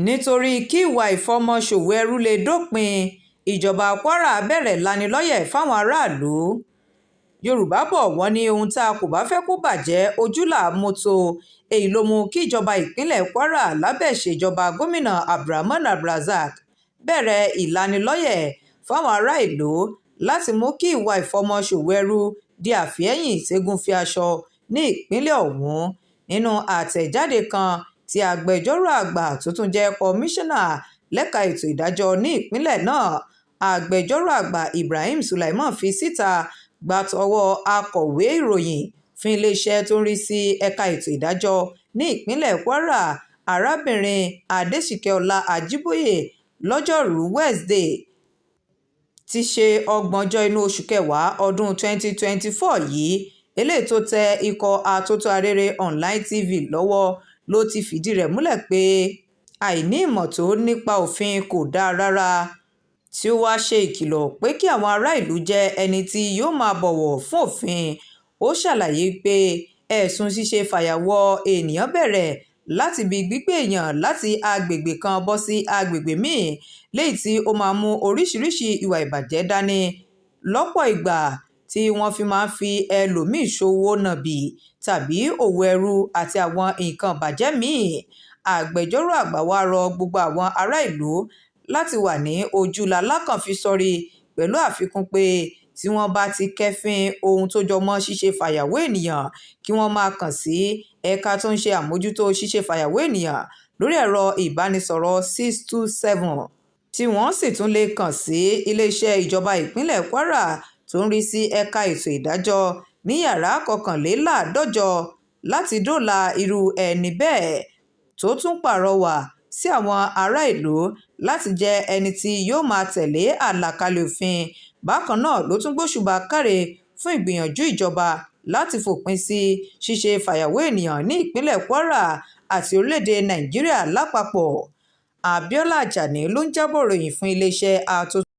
nítorí kí ìwà ìfọmọṣòwò ẹrú lè dópin ìjọba Kwara bẹ̀rẹ̀ Ìlanilọyẹ fáwọn aráàlú. Yorùbá bọ̀ wọ́n ní ohun tá a kò bá fẹ́ kó bàjẹ́ ojú là á mọ́tò. Èyí ló mú kí ìjọba ìpínlẹ̀ Kwara lábẹ́ ìṣèjọba gómìnà Abdulrahman Abdulrazak bẹ̀rẹ̀ Ìlanilọyẹ fáwọn ará ìlú láti mú kí ìwà ìfọmọṣòwò ẹrú di àfihẹ́yìn ségun fi aṣọ ní ìpínlẹ̀ ọ̀hún. Nínú àtẹ̀jáde kan tí agbẹjọ́rò àgbà tó tún jẹ́ kọmíṣánná lẹ́ka ètò ìdájọ́ ní ìpínlẹ̀ náà, agbẹjọ́rò àgbà Ibrahim Sulaiman fi síta gbà tọwọ́ akọ̀wé ìròyìn fún iléeṣẹ́ tó ń rí sí ẹ̀ka ètò ìdájọ́ ní ìpínlẹ̀ Kwara, arábìnrin Adéṣíkẹ́ọlá Ajíbóyè lọ́jọ́rùú Wednesday tí ṣe 30 inú oṣù kẹwàá ọdún 2024 yìí, eléyìí tó tẹ ikọ̀ atótó arére online TV lọ́wọ́ ló ti fìdí rẹ̀ múlẹ̀ pé àìní ìmọ̀ tó nípa òfin kò dáa rárá, tí ó wáá ṣe ìkìlọ̀ pé kí àwọn ará ìlú jẹ́ ẹni tí yóò máa bọ̀wọ̀ fún òfin. Ó ṣàlàyé pé ẹ̀sùn ṣíṣe fàyàwọ́ ènìyàn bẹ̀rẹ̀ láti bí gbígbé èèyàn láti agbègbè kan bọ́ sí agbègbè míì, léyìí tí ó máa mú oríṣiríṣi ìwà ìbàjẹ́ dání lọ́pọ̀ ìgbà tí wọ́n fi máa ń fi ẹlòmíì ṣòwò nàbì tàbí òwò ẹrú àti àwọn nǹkan ìbàjẹ́ míì. Agbẹjọ́rò àgbà wá rọ gbogbo àwọn ará ìlú láti wà ní ojúlá lákànfìsọrí pẹ̀lú àfikún pé tí wọ́n bá ti kẹ́fín ohun tó jọ mọ́ ṣíṣe fàyàwọ́ ènìyàn kí wọ́n máa kàn sí ẹ̀ka tó ń ṣe àmójútó ṣíṣe fàyàwọ́ ènìyàn lórí ẹ̀rọ ìbánisọ̀rọ̀ 627, tí wọ́n sì tún lè kàn sí iléeṣẹ́ ìjọba ìpínlẹ̀ Kwara tó ń rí sí ẹ̀ka ètò ìdájọ́ ní yàrá 151 láti dóòlà irú ẹni bẹ́ẹ̀. Tó tún pàrọwà sí àwọn ará ìlú láti jẹ́ ẹni tí yóò máa tẹ̀lé àlàkalẹ̀ òfin. Bákan náà ló tún gbóṣùbà káre fún ìgbìyànjú ìjọba láti fòpin sí ṣíṣe fàyàwọ́ ènìyàn ní ìpínlẹ̀ Kwara àti orílẹ̀-èdè Nàìjíríà lápapọ̀. Abíọ́lá Àjàní ló ń jábọ̀ ròyìn fún iléeṣẹ́ atótó.